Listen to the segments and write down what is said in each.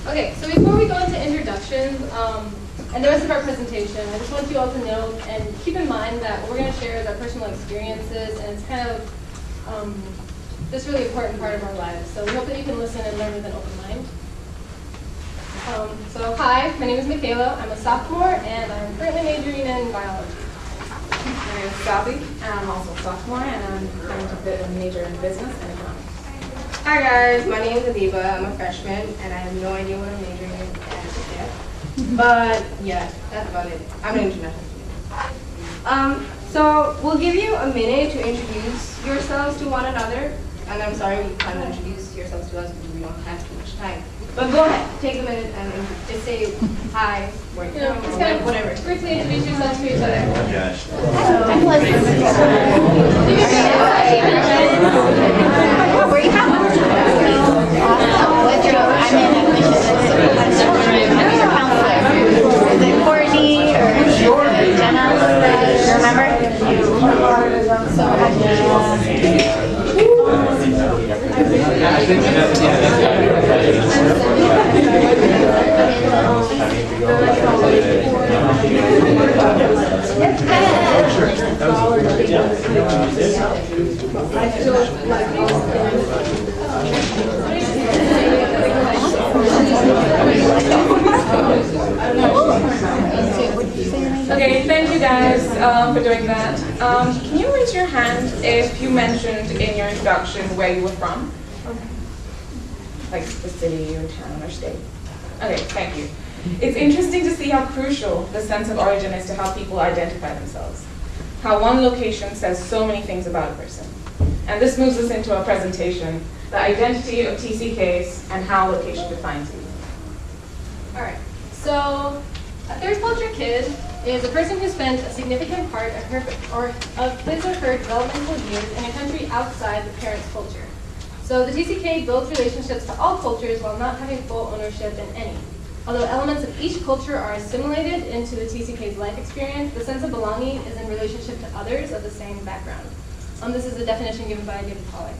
Okay, so before we go into introductions and the rest of our presentation, I just want you all to know and keep in mind that what we're going to share is our personal experiences, and it's kind of this really important part of our lives. So we hope that you can listen and learn with an open mind. So hi, my name is Michaila. I'm a sophomore, and I'm currently majoring in biology. My name is Savi, and I'm also a sophomore, and I'm going to major in business and economics. Hi guys, my name is Adiba. I'm a freshman, and I have no idea what I'm majoring in yet. But yeah, that's about it. I'm an international student. So we'll give you a minute to introduce yourselves to one another. And I'm sorry we can't introduce yourselves to us because we don't have too much time. But go ahead, take a minute and just say hi, where you're from, or whatever. Briefly introduce yourselves to each other. Where are you from? I'm in admissions. I'm your counselor. Is it Courtney or Jenna? You remember? Okay, thank you guys for doing that. Can you raise your hand if you mentioned in your introduction where you were from? Like the city or town or state? Okay, thank you. It's interesting to see how crucial the sense of origin is to how people identify themselves. How one location says so many things about a person. And this moves us into our presentation, the identity of TCKs and how location defines you. All right, so a third culture kid is a person who spent a significant part of his or her developmental years in a country outside the parent's culture. So the TCK builds relationships to all cultures while not having full ownership in any. Although elements of each culture are assimilated into the TCK's life experience, the sense of belonging is in relationship to others of the same background. This is the definition given by David Pollack.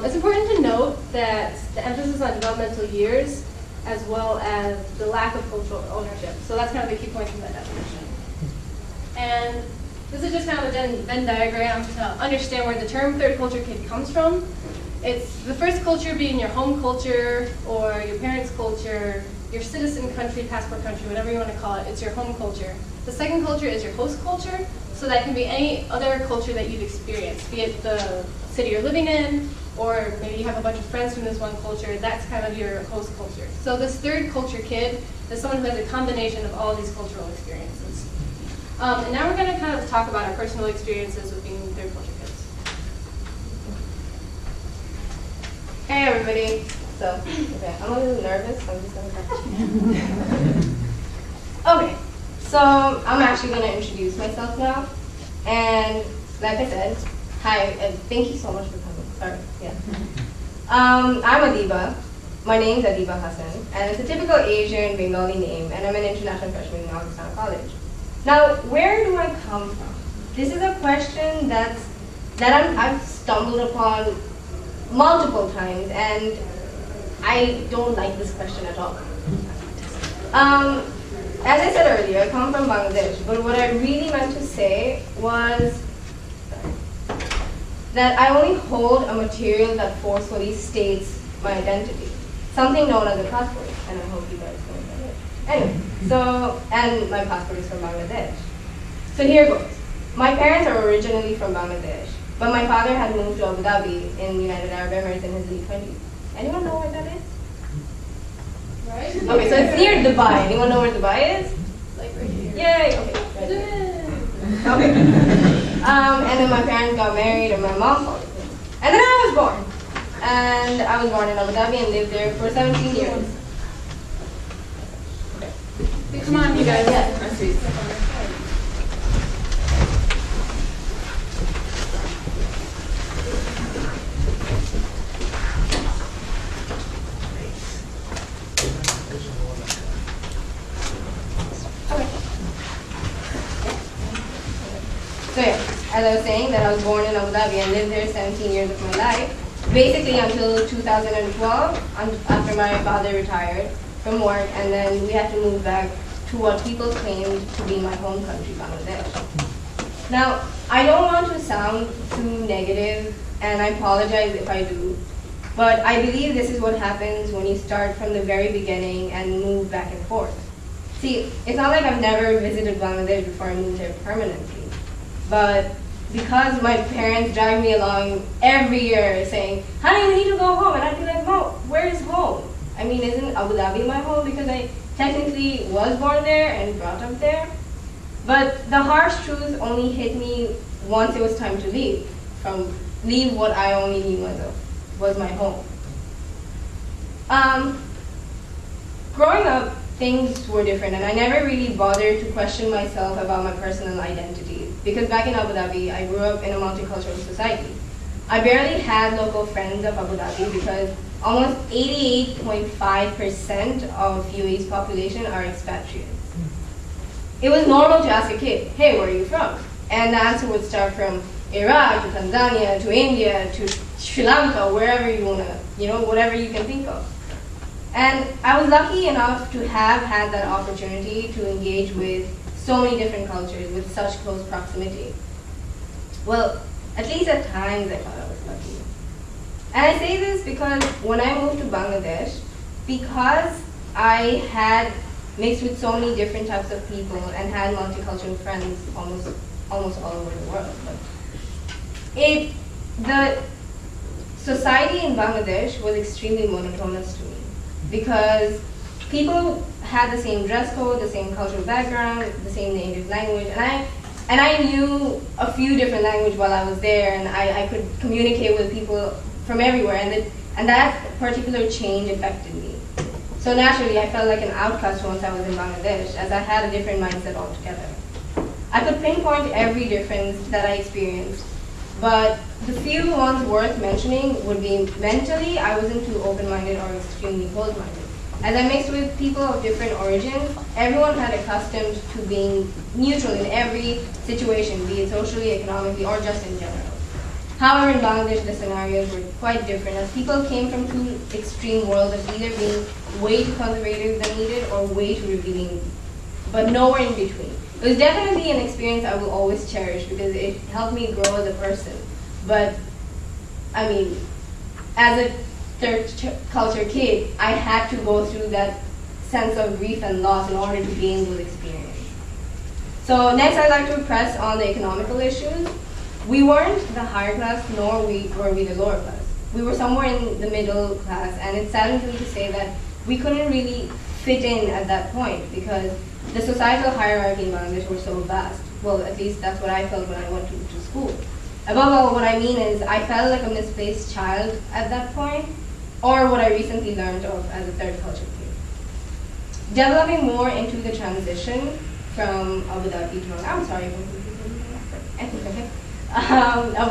It's important to note that the emphasis on developmental years as well as the lack of cultural ownership. So that's kind of the key points in that definition. And this is just kind of a Venn diagram to understand where the term third culture kid comes from. It's the first culture being your home culture or your parents' culture, your citizen country, passport country, whatever you want to call it. It's your home culture. The second culture is your host culture. So that can be any other culture that you've experienced, be it the city you're living in, or maybe you have a bunch of friends from this one culture. That's kind of your host culture. So this third culture kid is someone who has a combination of all these cultural experiences. And now we're going to kind of talk about our personal experiences with being third culture kids. Hey everybody. So, okay, I'm a little nervous, so I'm just gonna Okay, so I'm actually gonna introduce myself now. And like I said, hi, and thank you so much for coming. Sorry, yeah. I'm Adiba. My name's Adiba Hasan, and it's a typical Asian Bengali name, and I'm an international freshman in Augustana College. Now, where do I come from? This is a question that I've stumbled upon multiple times, and I don't like this question at all. As I said earlier, I come from Bangladesh, but what I really meant to say was that I only hold a material that forcefully states my identity, something known as a passport, and I hope you guys know about it. Anyway, so, and my passport is from Bangladesh. So here goes. My parents are originally from Bangladesh, but my father had moved to Abu Dhabi in the United Arab Emirates in his late 20s. Anyone know where that is? Right? Okay, so it's near Dubai. Anyone know where Dubai is? Like right here. Yay, okay. Right there. Okay. And then my parents got married and my mom followed me. And then I was born. And I was born in Abu Dhabi and lived there for 17 years. Okay. Come on, you guys. Yeah. Let's see. So yeah, as I was saying, that I was born in Abu Dhabi and lived there 17 years of my life, basically until 2012, after my father retired. from work, and then we had to move back to what people claimed to be my home country, Bangladesh. Now, I don't want to sound too negative, and I apologize if I do, but I believe this is what happens when you start from the very beginning and move back and forth. See, it's not like I've never visited Bangladesh before I moved here permanently, but because my parents drag me along every year saying, honey, we need to go home, and I'd be like, Mom, where is home? I mean, isn't Abu Dhabi my home? Because I technically was born there and brought up there. But the harsh truth only hit me once it was time to leave what I only knew was my home. Growing up, things were different, and I never really bothered to question myself about my personal identity. Because back in Abu Dhabi, I grew up in a multicultural society. I barely had local friends of Abu Dhabi because almost 88.5% of UAE's population are expatriates. It was normal to ask a kid, hey, where are you from? And the answer would start from Iraq to Tanzania to India to Sri Lanka, wherever you want to, whatever you can think of. And I was lucky enough to have had that opportunity to engage with so many different cultures with such close proximity. Well, at least at times I thought I was lucky. And I say this because when I moved to Bangladesh, because I had mixed with so many different types of people and had multicultural friends almost all over the world. But the society in Bangladesh was extremely monotonous to me because people had the same dress code, the same cultural background, the same native language, and I knew a few different languages while I was there, and I could communicate with people from everywhere, and that particular change affected me. So naturally, I felt like an outcast once I was in Bangladesh, as I had a different mindset altogether. I could pinpoint every difference that I experienced, but the few ones worth mentioning would be mentally, I wasn't too open-minded or extremely closed-minded. As I mixed with people of different origins, everyone had accustomed to being neutral in every situation, be it socially, economically, or just in general. However, in Bangladesh, the scenarios were quite different, as people came from two extreme worlds of either being way too conservative than needed or way too revealing, but nowhere in between. It was definitely an experience I will always cherish because it helped me grow as a person. But, I mean, as a third culture kid, I had to go through that sense of grief and loss in order to gain those experiences. So next, I'd like to press on the economical issues. We weren't the higher class, nor were we the lower class. We were somewhere in the middle class, and it saddens me to say that we couldn't really fit in at that point because the societal hierarchy in Bangladesh was so vast. Well, at least that's what I felt when I went to school. Above all, what I mean is I felt like a misplaced child at that point, or what I recently learned of as a third culture kid. Developing more into the transition from Abu Dhabi to Abu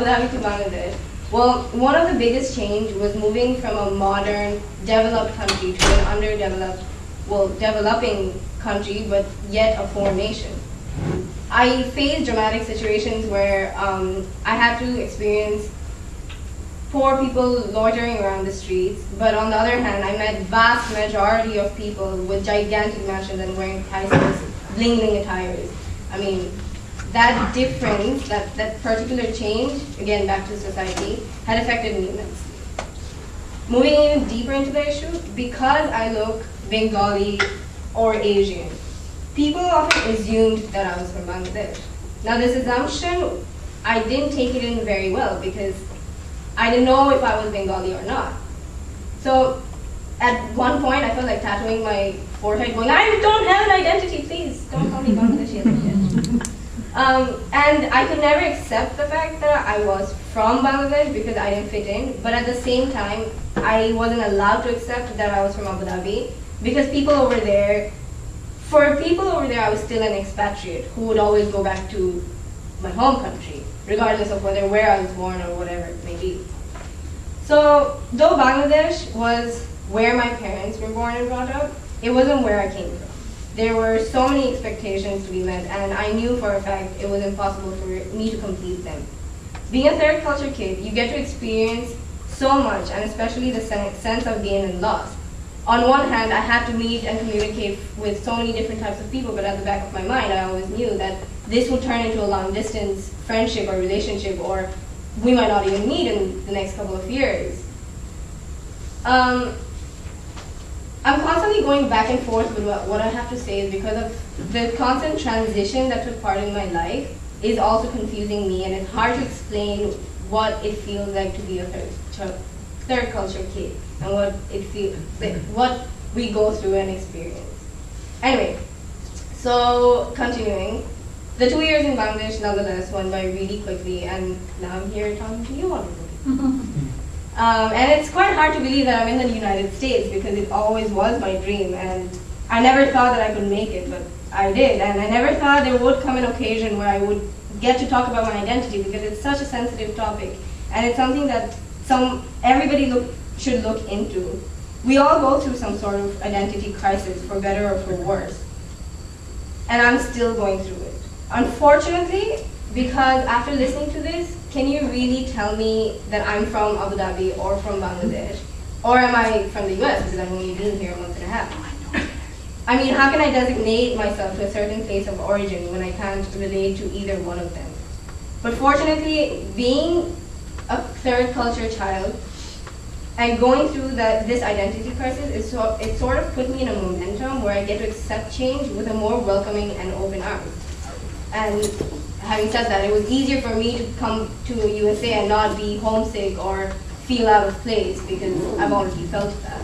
Dhabi to Bangladesh. Well, one of the biggest change was moving from a modern, developed country to an underdeveloped, developing country, but yet a foreign nation. I faced dramatic situations where I had to experience poor people loitering around the streets, but on the other hand, I met vast majority of people with gigantic mansions and wearing priceless, bling-bling attires. I mean, that difference, that particular change, again back to society, had affected me immensely. Moving even deeper into the issue, because I look Bengali or Asian, people often assumed that I was from Bangladesh. Now this assumption, I didn't take it in very well because I didn't know if I was Bengali or not. So at one point, I felt like tattooing my forehead going, I don't have an identity, please, don't call me Bangladeshi. And I could never accept the fact that I was from Bangladesh because I didn't fit in, but at the same time, I wasn't allowed to accept that I was from Abu Dhabi because people over there, I was still an expatriate who would always go back to my home country, regardless of where I was born or whatever it may be. So, though Bangladesh was where my parents were born and brought up, it wasn't where I came from. There were so many expectations to be met, and I knew for a fact it was impossible for me to complete them. Being a third culture kid, you get to experience so much, and especially the sense of gain and loss. on one hand, I had to meet and communicate with so many different types of people, but at the back of my mind, I always knew that this would turn into a long-distance friendship or relationship, or we might not even meet in the next couple of years. I'm constantly going back and forth with what I have to say is because of the constant transition that took part in my life is also confusing me, and it's hard to explain what it feels like to be a third culture kid and what it feels like, what we go through and experience. Anyway, so continuing, the 2 years in Bangladesh nonetheless went by really quickly, and now I'm here talking to you all. And it's quite hard to believe that I'm in the United States because it always was my dream, and I never thought that I could make it, but I did. And I never thought there would come an occasion where I would get to talk about my identity because it's such a sensitive topic, and it's something that everybody should look into. We all go through some sort of identity crisis, for better or for worse, and I'm still going through it. Unfortunately, because after listening to this, can you really tell me that I'm from Abu Dhabi or from Bangladesh? Or am I from the US because I've only been here a month and a half? I mean, how can I designate myself to a certain place of origin when I can't relate to either one of them? But fortunately, being a third culture child and going through this identity crisis, it sort of put me in a momentum where I get to accept change with a more welcoming and open arms. And having said that, it was easier for me to come to the USA and not be homesick or feel out of place because I've already felt that.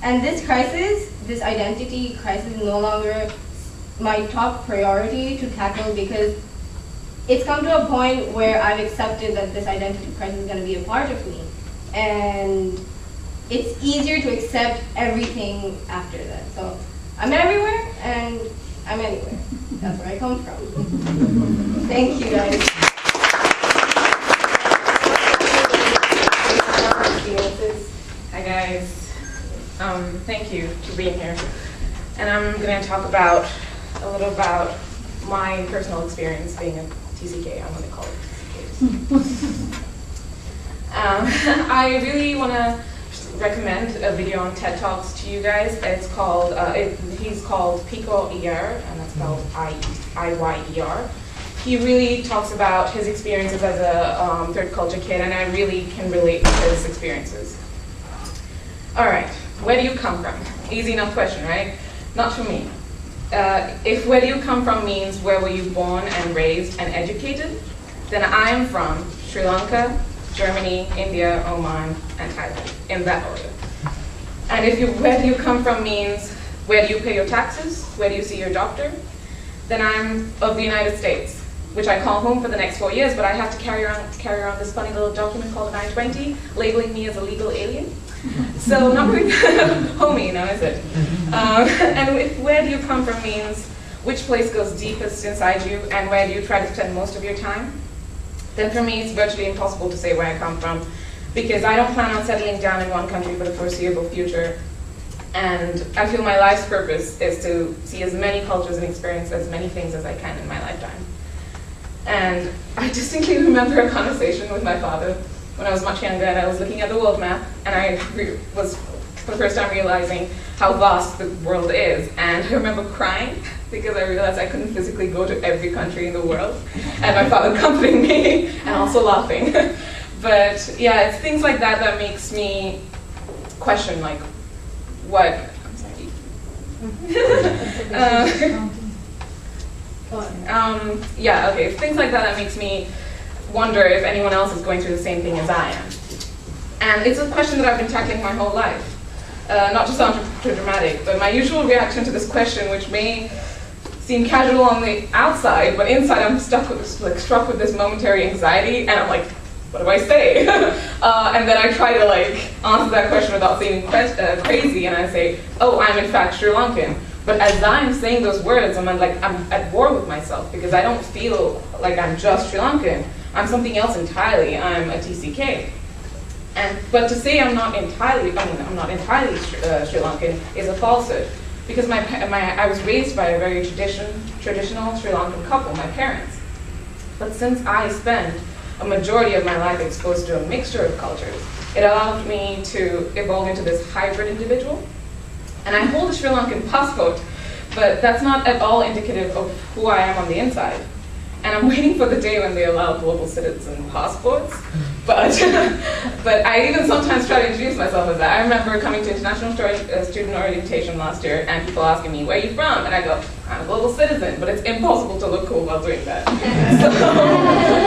And this crisis, this identity crisis, is no longer my top priority to tackle because it's come to a point where I've accepted that this identity crisis is going to be a part of me. And it's easier to accept everything after that. So I'm everywhere and I'm anywhere. That's where I come from. Thank you, guys. Hi, guys. Thank you for being here. And I'm going to talk about a little about my personal experience being a TCK. I'm going to call it TCK. I really want to recommend a video on TED Talks to you guys. It's called, he's called Pico ER, and that's spelled I-Y-E-R. He really talks about his experiences as a third culture kid, and I really can relate to his experiences. All right, where do you come from? Easy enough question, right? Not for me. If where do you come from means where were you born and raised and educated, then I am from Sri Lanka, Germany, India, Oman, and Thailand, in that order. And if where do you come from means where do you pay your taxes, where do you see your doctor, then I'm of the United States, which I call home for the next 4 years, but I have to carry around this funny little document called a 920, labeling me as a legal alien. So not very homey now, is it? And if where do you come from means which place goes deepest inside you and where do you try to spend most of your time, then for me it's virtually impossible to say where I come from because I don't plan on settling down in one country for the foreseeable future. And I feel my life's purpose is to see as many cultures and experience as many things as I can in my lifetime. And I distinctly remember a conversation with my father when I was much younger, and I was looking at the world map, and I was for the first time realizing how vast the world is. And I remember crying because I realized I couldn't physically go to every country in the world, and my father comforting me and also laughing. But yeah, it's things like that that makes me question, like, what? I'm sorry. Yeah, okay, things like that makes me wonder if anyone else is going through the same thing as I am. And it's a question that I've been tackling my whole life. Not to sound too dramatic, but my usual reaction to this question, which may seem casual on the outside, but inside I'm struck with this momentary anxiety, and I'm like, what do I say? And then I try to answer that question without seeming crazy, and I say, oh, I'm in fact Sri Lankan. But as I'm saying those words, I'm at war with myself because I don't feel like I'm just Sri Lankan. I'm something else entirely. I'm a TCK. But to say I'm not entirely Sri Lankan is a falsehood because I was raised by a very traditional Sri Lankan couple, my parents. But since I spend a majority of my life exposed to a mixture of cultures, it allowed me to evolve into this hybrid individual. And I hold a Sri Lankan passport, but that's not at all indicative of who I am on the inside. And I'm waiting for the day when they allow global citizen passports. But I even sometimes try to introduce myself as that. I remember coming to international student orientation last year and people asking me, where are you from? And I go, I'm a global citizen, but it's impossible to look cool while doing that. So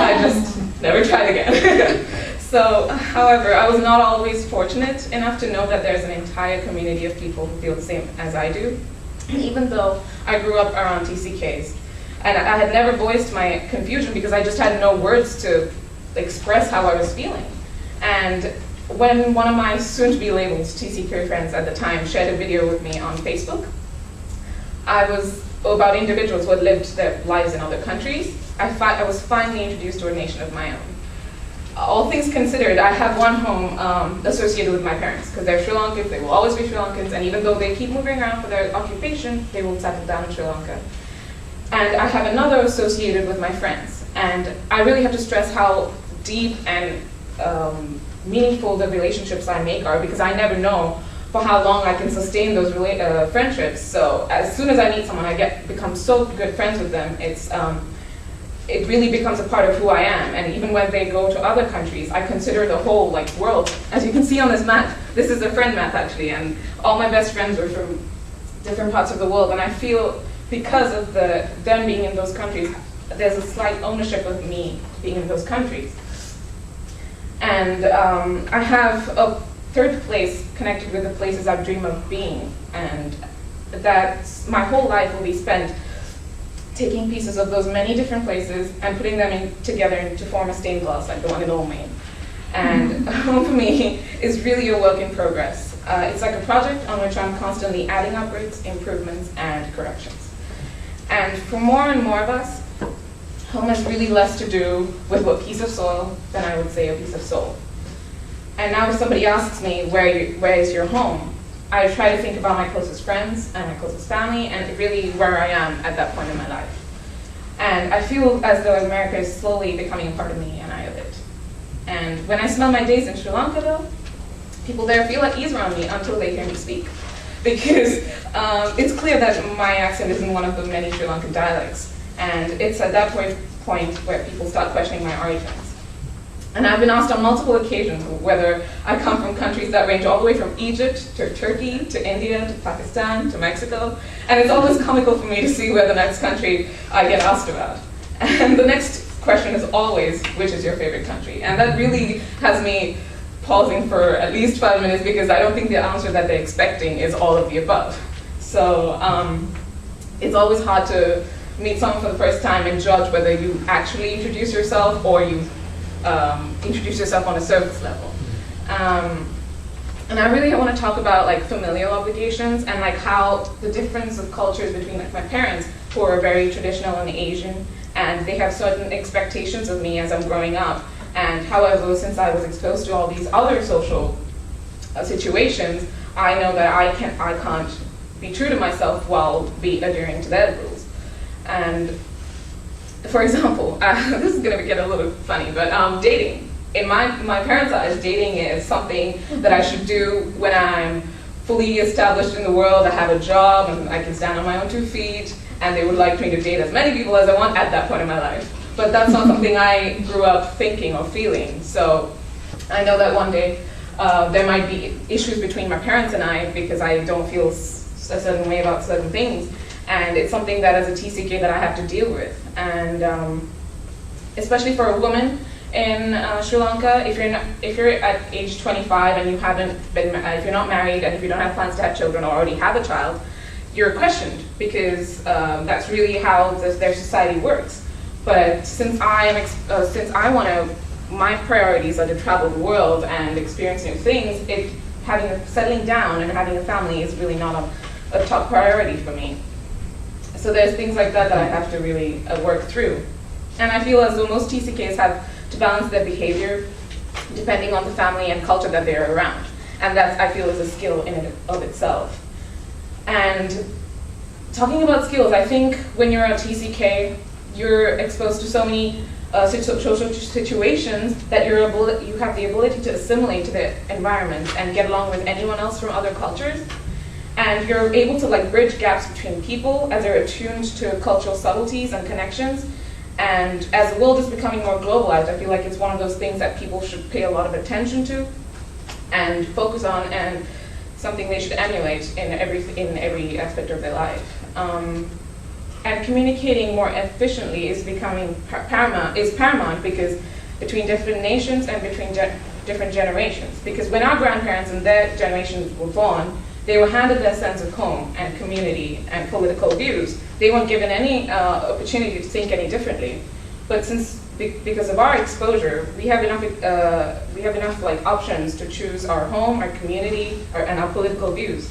I just never tried again. So, however, I was not always fortunate enough to know that there's an entire community of people who feel the same as I do. And even though I grew up around TCKs, and I had never voiced my confusion because I just had no words to express how I was feeling. And when one of my soon-to-be labeled TCK friends at the time shared a video with me on Facebook, I was about individuals who had lived their lives in other countries. I was finally introduced to a nation of my own. All things considered, I have one home associated with my parents because they're Sri Lankans, they will always be Sri Lankans, and even though they keep moving around for their occupation, they will settle down in Sri Lanka. And I have another associated with my friends. And I really have to stress how deep and meaningful the relationships I make are because I never know for how long I can sustain those friendships. So as soon as I meet someone, I become so good friends with them. It really becomes a part of who I am. And even when they go to other countries, I consider the whole world. As you can see on this map, this is a friend map actually, and all my best friends are from different parts of the world. And I feel because of them being in those countries, there's a slight ownership of me being in those countries. And I have a third place connected with the places I dream of being, and that my whole life will be spent taking pieces of those many different places and putting them together to form a stained glass like the one in Olmain. And home for me is really a work in progress. It's like a project on which I'm constantly adding upgrades, improvements, and corrections. And for more and more of us, home has really less to do with a piece of soil than I would say a piece of soul. And now if somebody asks me, where is your home? I try to think about my closest friends and my closest family and really where I am at that point in my life. And I feel as though America is slowly becoming a part of me and I of it. And when I spend my days in Sri Lanka though, people there feel at ease around me until they hear me speak. Because it's clear that my accent isn't one of the many Sri Lankan dialects. And it's at that point where people start questioning my origins. And I've been asked on multiple occasions whether I come from countries that range all the way from Egypt to Turkey to India to Pakistan to Mexico. And it's always comical for me to see where the next country I get asked about. And the next question is always, which is your favorite country? And that really has me pausing for at least 5 minutes because I don't think the answer that they're expecting is all of the above. So it's always hard to meet someone for the first time and judge whether you actually introduce yourself or you introduce yourself on a surface level. And I really want to talk about familial obligations and how the difference of cultures between my parents, who are very traditional and Asian, and they have certain expectations of me as I'm growing up. And however, since I was exposed to all these other social situations, I know that I can't be true to myself while adhering to their rules. And for example, this is going to get a little funny, but dating. In my parents' eyes, dating is something that I should do when I'm fully established in the world, I have a job, and I can stand on my own 2 feet, and they would like me to date as many people as I want at that point in my life. But that's not something I grew up thinking or feeling. So I know that one day there might be issues between my parents and I because I don't feel a certain way about certain things. And it's something that as a TCK that I have to deal with. And especially for a woman in Sri Lanka, if you're at age 25 and you haven't been, if you're not married and if you don't have plans to have children or already have a child, you're questioned because that's really how their society works. But since my priorities are to travel the world and experience new things, settling down and having a family is really not a top priority for me. So there's things like that I have to really work through. And I feel as though most TCKs have to balance their behavior depending on the family and culture that they're around. And that, I feel, is a skill in and of itself. And talking about skills, I think when you're a TCK, you're exposed to so many social situations that you have the ability to assimilate to the environment and get along with anyone else from other cultures. And you're able to like bridge gaps between people as they're attuned to cultural subtleties and connections. And as the world is becoming more globalized, I feel like it's one of those things that people should pay a lot of attention to and focus on, and something they should emulate in every aspect of their life. And communicating more efficiently is becoming paramount because between different nations and between different generations. Because when our grandparents and their generations were born, they were handed their sense of home and community and political views. They weren't given any opportunity to think any differently. But because of our exposure, we have enough like options to choose our home, our community, and our political views.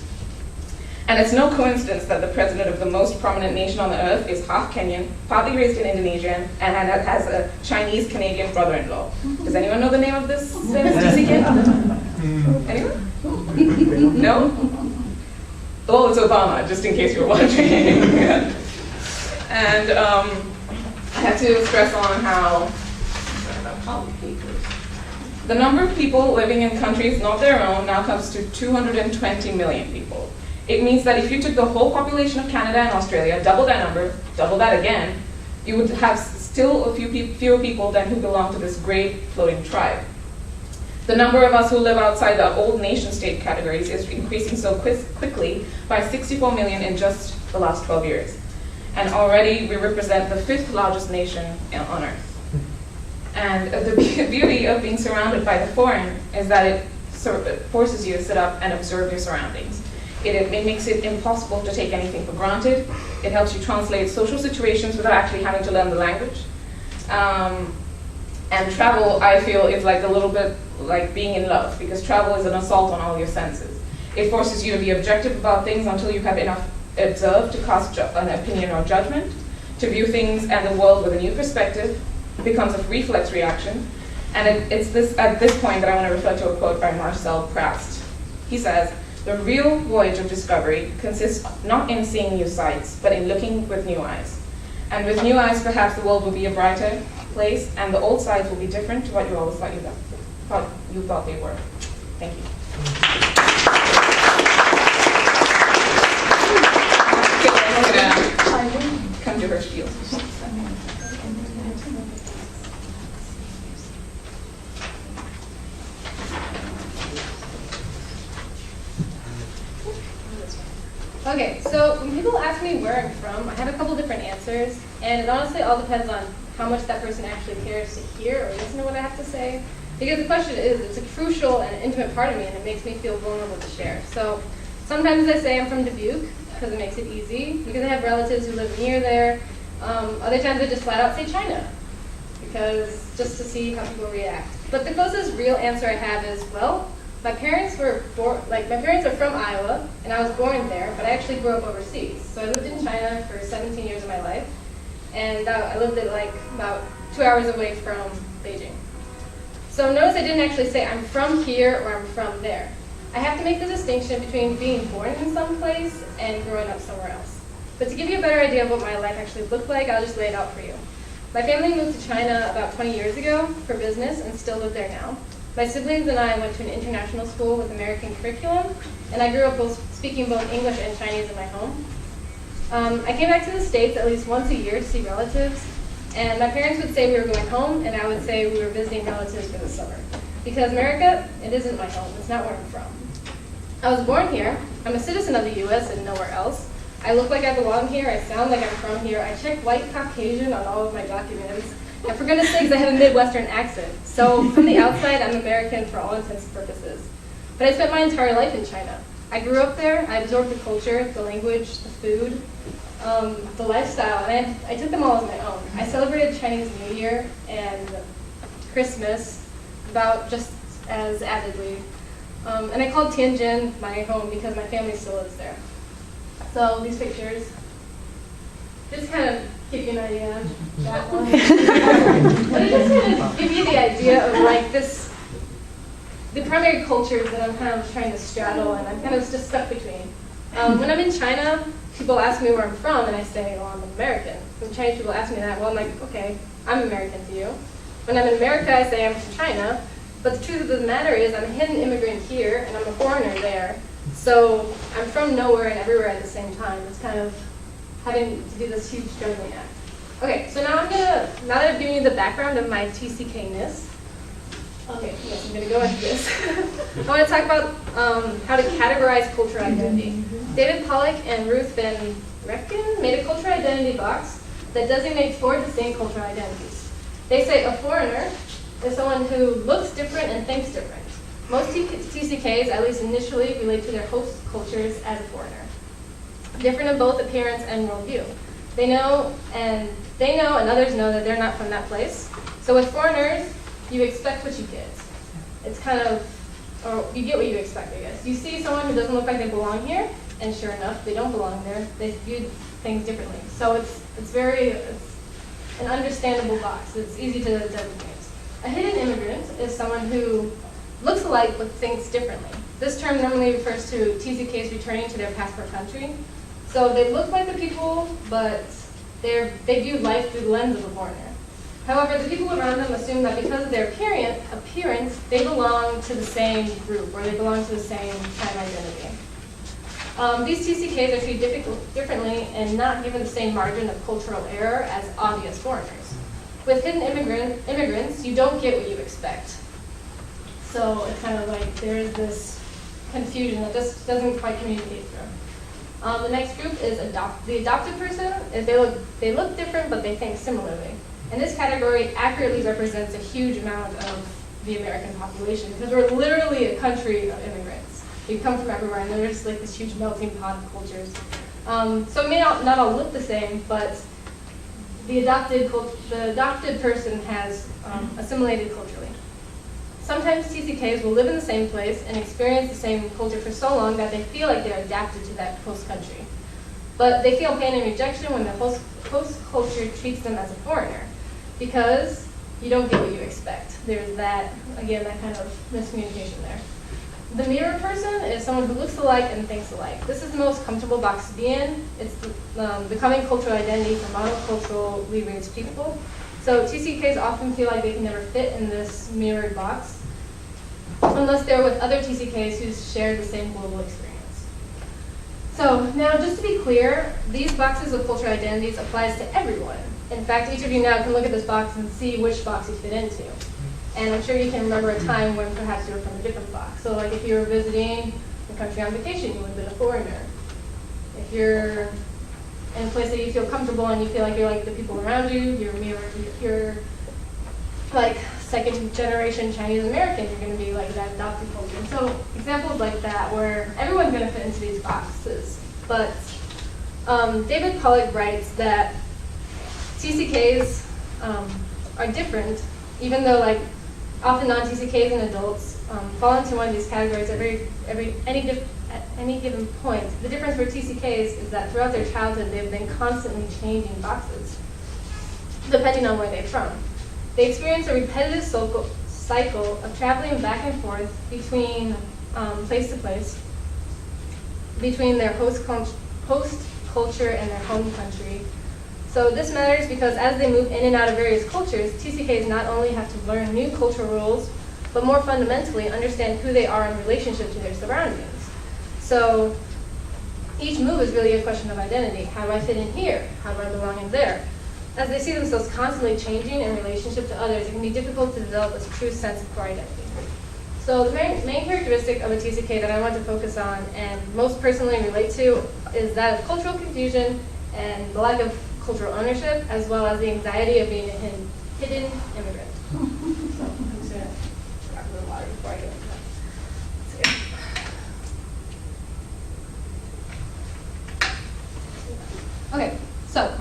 And it's no coincidence that the president of the most prominent nation on the earth is half Kenyan, partly raised in Indonesia, and has a Chinese-Canadian brother-in-law. Does anyone know the name of this DC kid? Anyone? No? Well, it's Obama, just in case you were wondering. And I have to stress on how the number of people living in countries not their own now comes to 220 million people. It means that if you took the whole population of Canada and Australia, double that number, double that again, you would have still fewer people than who belong to this great floating tribe. The number of us who live outside the old nation-state categories is increasing so quickly by 64 million in just the last 12 years. And already we represent the 5th largest nation on Earth. And the beauty of being surrounded by the foreign is that it forces you to sit up and observe your surroundings. It makes it impossible to take anything for granted. It helps you translate social situations without actually having to learn the language. And travel, I feel, is like a little bit like being in love, because travel is an assault on all your senses. It forces you to be objective about things until you have enough observed to cast an opinion or judgment, to view things and the world with a new perspective. It becomes a reflex reaction. And it's at this point that I want to refer to a quote by Marcel Proust. He says, "The real voyage of discovery consists not in seeing new sights, but in looking with new eyes. And with new eyes, perhaps the world will be a brighter place, and the old sides will be different to what you always thought they were." Thank you. Come to her spiel. Okay, so when people ask me where I'm from, I have a couple different answers, and it honestly all depends on how much that person actually cares to hear or listen to what I have to say. Because the question is, it's a crucial and intimate part of me, and it makes me feel vulnerable to share. So sometimes I say I'm from Dubuque, because it makes it easy, because I have relatives who live near there. Other times I just flat out say China, because just to see how people react. But the closest real answer I have is, well, my parents are from Iowa, and I was born there, but I actually grew up overseas. So I lived in China for 17 years of my life, and I lived at like about 2 hours away from Beijing. So notice I didn't actually say I'm from here or I'm from there. I have to make the distinction between being born in some place and growing up somewhere else. But to give you a better idea of what my life actually looked like, I'll just lay it out for you. My family moved to China about 20 years ago for business and still live there now. My siblings and I went to an international school with American curriculum, and I grew up speaking both English and Chinese in my home. I came back to the States at least once a year to see relatives, and my parents would say we were going home, and I would say we were visiting relatives for the summer. Because America, it isn't my home, it's not where I'm from. I was born here, I'm a citizen of the US and nowhere else. I look like I belong here, I sound like I'm from here, I check white Caucasian on all of my documents. And for goodness sakes, I have a Midwestern accent. So from the outside, I'm American for all intents and purposes. But I spent my entire life in China. I grew up there, I absorbed the culture, the language, the food, the lifestyle, and I took them all as my own. I celebrated Chinese New Year and Christmas about just as avidly. And I called Tianjin my home because my family still lives there. So these pictures, just kind of give you an idea, that one. But it just kind of give you the idea of like the primary cultures that I'm kind of trying to straddle, and I'm kind of just stuck between. When I'm in China, people ask me where I'm from, and I say, well, I'm American. when Chinese people ask me that, well, I'm like, okay, I'm American to you. When I'm in America, I say I'm from China. But the truth of the matter is I'm a hidden immigrant here, and I'm a foreigner there. So I'm from nowhere and everywhere at the same time. It's kind of having to do this huge juggling act. Okay, so now now that I've given you the background of my TCK-ness, okay, yes, I'm gonna go into this. I want to talk about how to categorize cultural identity. David Pollock and Ruth Van Recken made a cultural identity box that designates 4 distinct cultural identities. They say a foreigner is someone who looks different and thinks different. Most TCKs, at least initially, relate to their host cultures as a foreigner. Different in both appearance and worldview. They know and others know that they're not from that place. So with foreigners, you expect what you get. It's kind of, or you get what you expect, I guess. You see someone who doesn't look like they belong here, and sure enough, they don't belong there. They view things differently. So it's an understandable box. It's easy to designate. A hidden immigrant is someone who looks alike but thinks differently. This term normally refers to TCKs returning to their passport country. So they look like the people, but they view life through the lens of a foreigner. However, the people around them assume that because of their appearance, they belong to the same group, or they belong to the same kind of identity. These TCKs are treated differently and not given the same margin of cultural error as obvious foreigners. With hidden immigrants, you don't get what you expect. So it's kind of like there's this confusion that just doesn't quite communicate through. The next group is the adopted person. They look different, but they think similarly. And this category accurately represents a huge amount of the American population because we're literally a country of immigrants. We come from everywhere, and there's like this huge melting pot of cultures. So it may not all look the same, but the adopted person has assimilated culturally. Sometimes TCKs will live in the same place and experience the same culture for so long that they feel like they're adapted to that host country. But they feel pain and rejection when the host culture treats them as a foreigner because you don't get what you expect. There's that, again, that kind of miscommunication there. The mirror person is someone who looks alike and thinks alike. This is the most comfortable box to be in. It's becoming cultural identity for monoculturally raised people. So TCKs often feel like they can never fit in this mirrored box unless they're with other TCKs who share the same global experience. So now, just to be clear, these boxes of cultural identities applies to everyone. In fact, each of you now can look at this box and see which box you fit into. And I'm sure you can remember a time when perhaps you were from a different box. So like if you were visiting a country on vacation, you would have been a foreigner. If you're in a place that you feel comfortable and you feel like you're like the people around you, you're like second generation Chinese American, you're going to be like that adopted culture. And so examples like that where everyone's going to fit into these boxes. But David Pollock writes that TCKs are different, even though like often non-TCKs and adults fall into one of these categories at any given point. The difference for TCKs is that throughout their childhood, they've been constantly changing boxes, depending on where they're from. They experience a repetitive cycle of traveling back and forth between place to place, between their host culture and their home country. So this matters because as they move in and out of various cultures, TCKs not only have to learn new cultural rules, but more fundamentally understand who they are in relationship to their surroundings. So each move is really a question of identity. How do I fit in here? How do I belong in there? As they see themselves constantly changing in relationship to others, it can be difficult to develop a true sense of core identity. So the main characteristic of a TCK that I want to focus on and most personally relate to is that of cultural confusion and the lack of cultural ownership, as well as the anxiety of being a hidden immigrant. So I'm just going to grab a little water before I get into that. Okay, so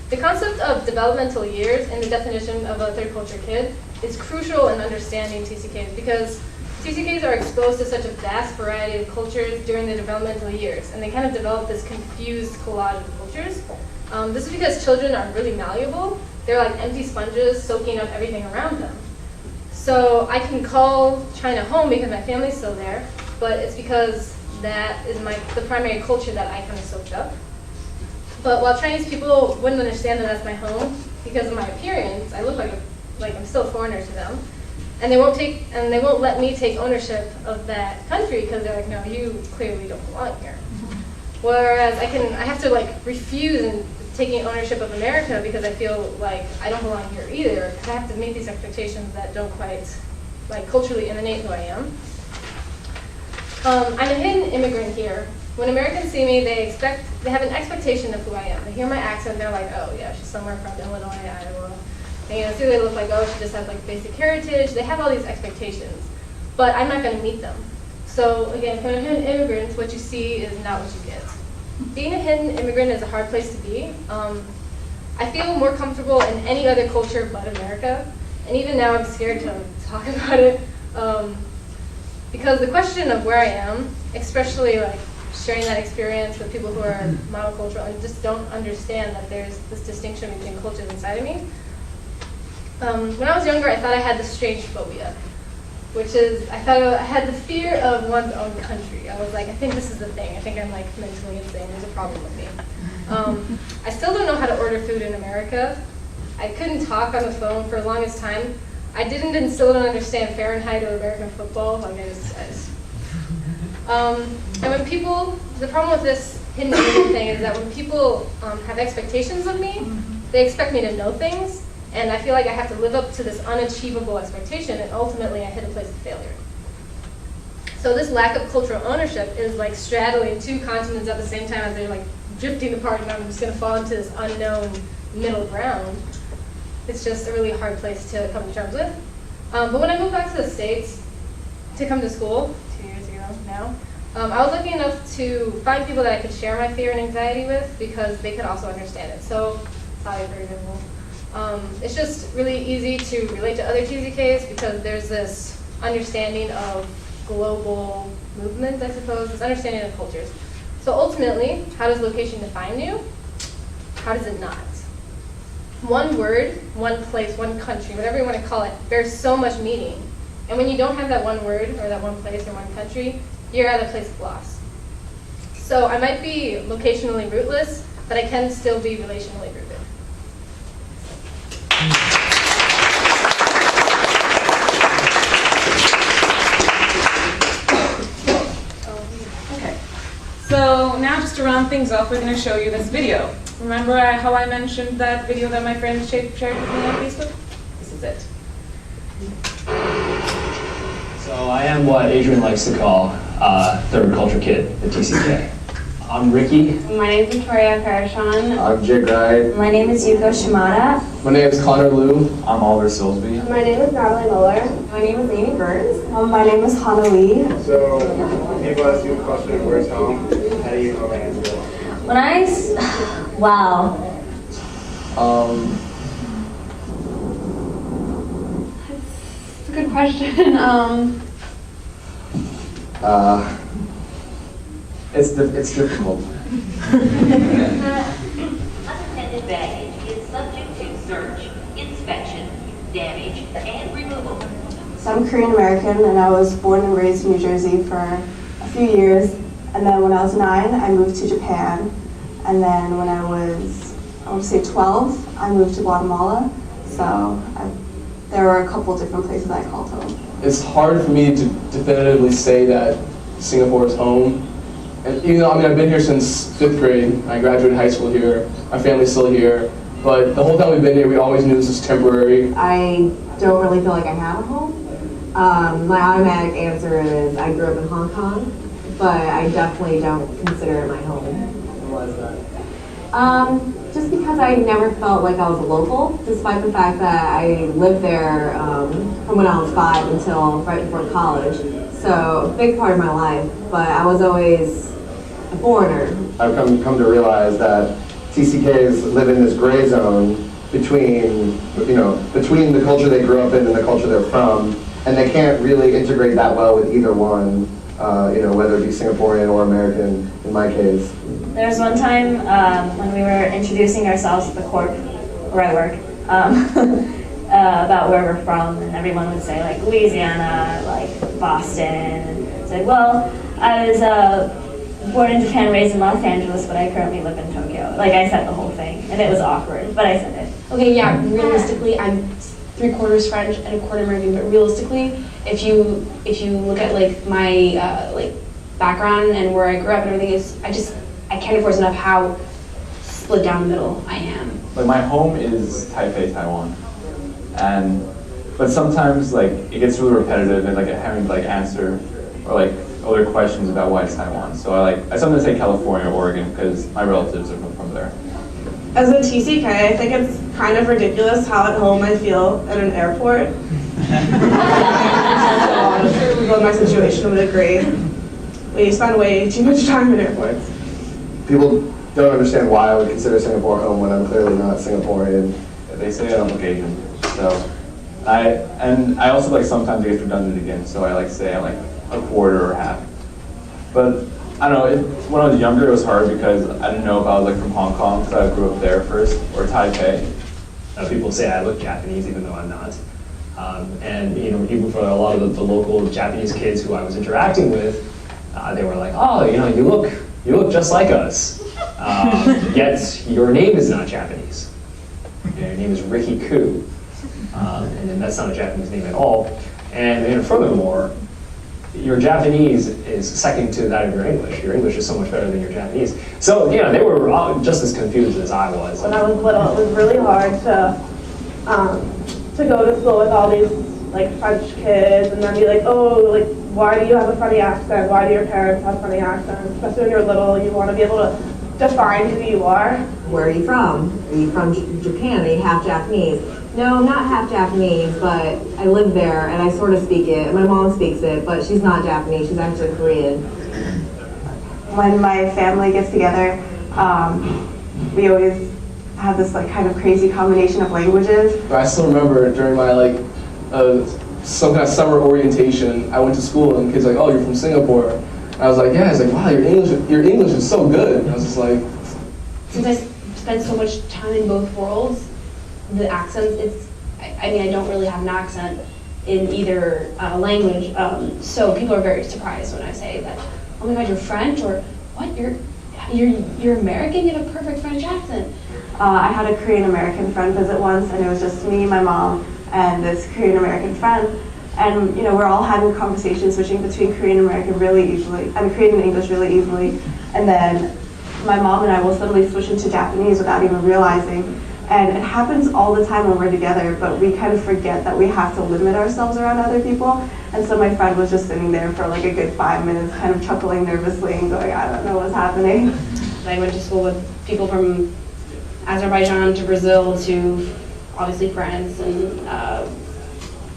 the concept of developmental years and the definition of a third culture kid is crucial in understanding TCKs because TCKs are exposed to such a vast variety of cultures during the developmental years, and they kind of develop this confused collage of cultures. This is because children are really malleable. They're like empty sponges soaking up everything around them. So I can call China home because my family's still there, but it's because that is the primary culture that I kind of soaked up. But while Chinese people wouldn't understand that that's my home because of my appearance, I look like I'm still a foreigner to them, and they won't let me take ownership of that country because they're like, no, you clearly don't belong here. Whereas I have to like refuse and taking ownership of America because I feel like I don't belong here either. Because I have to meet these expectations that don't quite like culturally emanate who I am. I'm a hidden immigrant here. When Americans see me, they have an expectation of who I am. They hear my accent, they're like, oh yeah, she's somewhere from Illinois, Iowa. And see, they look like, oh, she just has like basic heritage. They have all these expectations, but I'm not going to meet them. So again, for a hidden immigrant, what you see is not what you get. Being a hidden immigrant is a hard place to be. I feel more comfortable in any other culture but America, and even now I'm scared to talk about it because the question of where I am, especially like sharing that experience with people who are monocultural and just don't understand that there's this distinction between cultures inside of me. When I was younger, I thought I had this strange phobia, which is I thought I had the fear of one's own country. I was like, I think this is the thing. I think I'm like mentally insane. There's a problem with me. I still don't know how to order food in America. I couldn't talk on the phone for the longest time. I still don't understand Fahrenheit or American football. Like and when people, the problem with this hidden immigrant thing is that when people have expectations of me, they expect me to know things. And I feel like I have to live up to this unachievable expectation, and ultimately I hit a place of failure. So this lack of cultural ownership is like straddling two continents at the same time as they're like drifting apart, and I'm just going to fall into this unknown middle ground. It's just a really hard place to come to terms with. But when I moved back to the States to come to school 2 years ago now, I was lucky enough to find people that I could share my fear and anxiety with because they could also understand it. So, Savi, for example. It's just really easy to relate to other TZKs because there's this understanding of global movements, I suppose, this understanding of cultures. So ultimately, how does location define you? How does it not? One word, one place, one country, whatever you want to call it, bears so much meaning. And when you don't have that one word or that one place or one country, you're at a place of loss. So I might be locationally rootless, but I can still be relationally rooted. Okay, so now just to round things off, we're going to show you this video. Remember how I mentioned that video that my friend shared with me on Facebook? This is it. So I am what Adrian likes to call third culture kid, the TCK. I'm Ricky. My name is Victoria Parashon. I'm Jake Wright. My name is Yuko Shimada. My name is Connor Liu. I'm Oliver Silsby. My name is Natalie Muller. My name is Amy Burns. My name is Hana Lee. So, people ask you a question, where's home? How do you know the answer? When I, wow. That's a good question. It's difficult. Unattended baggage is subject to search, inspection, damage, and removal. So I'm Korean American, and I was born and raised in New Jersey for a few years. And then when I was 9, I moved to Japan. And then when I was, I want to say 12, I moved to Guatemala. So there were a couple different places I called home. It's hard for me to definitively say that Singapore is home. And even though, I've been here since 5th grade. I graduated high school here. My family's still here. But the whole time we've been here, we always knew this was temporary. I don't really feel like I have a home. My automatic answer is I grew up in Hong Kong, but I definitely don't consider it my home. Why is that? Just because I never felt like I was a local, despite the fact that I lived there from when I was 5 until right before college. So a big part of my life, but I was always a foreigner. I've come to realize that TCKs live in this gray zone between the culture they grew up in and the culture they're from, and they can't really integrate that well with either one, whether it be Singaporean or American in my case. There was one time when we were introducing ourselves at the corp where I work about where we're from, and everyone would say like Louisiana, like Boston, and say, well, I was born in Japan, raised in Los Angeles, but I currently live in Tokyo. Like, I said the whole thing, and it was awkward, but I said it. Okay, yeah, realistically, I'm 3/4 French and 1/4 American, but realistically, if you look at like my like background and where I grew up and everything is, I can't enforce enough how split down the middle I am. Like my home is Taipei, Taiwan, but sometimes like it gets really repetitive and like having to like answer or like other questions about why it's Taiwan. So I sometimes say California or Oregon because my relatives are from there. As a TCK, I think it's kind of ridiculous how at home I feel at an airport. A lot of people in my situation would agree. We spend way too much time in airports. People don't understand why I would consider Singapore home when I'm clearly not Singaporean. They say it on occasion. So I also like sometimes it gets redundant again. So I like say I'm like a quarter or half. But I don't know, when I was younger it was hard because I didn't know if I was like from Hong Kong because I grew up there first, or Taipei. People say I look Japanese even though I'm not. And you know, even for a lot of the local Japanese kids who I was interacting with, they were like, oh, you know, you look just like us. Yet your name is not Japanese. You know, your name is Ricky Koo. And that's not a Japanese name at all. And furthermore, your Japanese is second to that of your English. Your English is so much better than your Japanese. So, you know, they were just as confused as I was. When I was little, it was really hard to go to school with all these like French kids and then be like, oh, like, why do you have a funny accent? Why do your parents have funny accents? Especially when you're little, you want to be able to define who you are. Where are you from? Are you from Japan? Are you half Japanese? No, I'm not half Japanese, but I live there and I sort of speak it. My mom speaks it, but she's not Japanese. She's actually Korean. When my family gets together, we always have this like kind of crazy combination of languages. I still remember during my like some kind of summer orientation, I went to school and kids were like, oh, you're from Singapore. And I was like, yeah. It's like, wow, your English is so good. And I was just like, since I spend so much time in both worlds, the accents, I mean, I don't really have an accent in either language, so people are very surprised when I say that, oh my God, you're French, or what, you're American, you have a perfect French accent. I had a Korean American friend visit once, and it was just me, my mom, and this Korean American friend, and you know, we're all having conversations switching between Korean American really easily, Korean and English really easily, and then my mom and I will suddenly switch into Japanese without even realizing. And it happens all the time when we're together, but we kind of forget that we have to limit ourselves around other people. And so my friend was just sitting there for like a good 5 minutes, kind of chuckling nervously and going, I don't know what's happening. I went to school with people from Azerbaijan to Brazil to obviously France and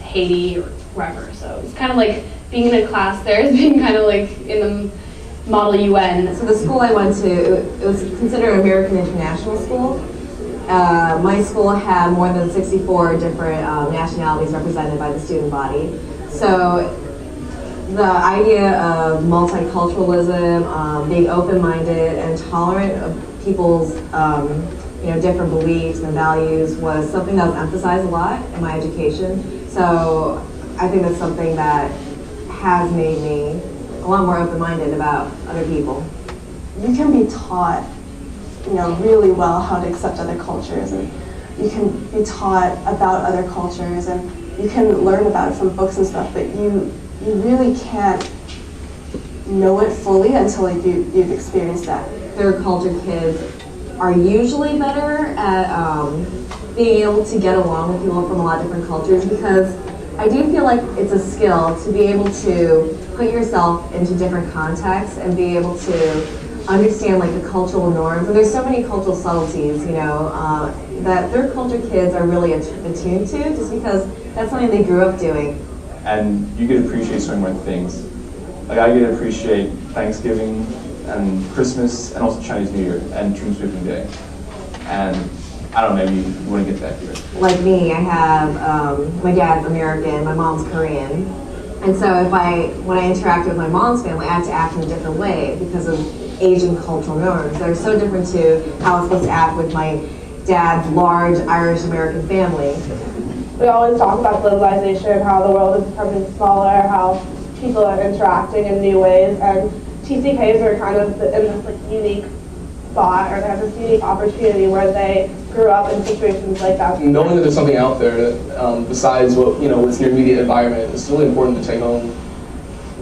Haiti or wherever. So it's kind of like being in a class there is being kind of like in the Model UN. So the school I went to, it was considered an American international school. My school had more than 64 different nationalities represented by the student body. So the idea of multiculturalism, being open-minded and tolerant of people's different beliefs and values was something that was emphasized a lot in my education. So I think that's something that has made me a lot more open-minded about other people. You can be taught really well how to accept other cultures, and you can be taught about other cultures, and you can learn about it from books and stuff, but you really can't know it fully until you've experienced that. Third culture kids are usually better at being able to get along with people from a lot of different cultures, because I do feel like it's a skill to be able to put yourself into different contexts and be able to understand like the cultural norms. And there's so many cultural subtleties, that third culture kids are really attuned to, just because that's something they grew up doing. And you get to appreciate so many more things. Like I get to appreciate Thanksgiving and Christmas and also Chinese New Year and June Sweeping Day. And I don't know, maybe you wouldn't get that here. Like me, I have, my dad's American, my mom's Korean. And so when I interact with my mom's family, I have to act in a different way because of Asian cultural norms. They're so different to how I'm supposed to act with my dad's large Irish American family. We always talk about globalization, how the world is becoming smaller, how people are interacting in new ways, and TCKs are kind of in this like unique spot, or they have this unique opportunity where they grew up in situations like that. Knowing that there's something out there that, besides what's in your immediate environment, is really important to take home.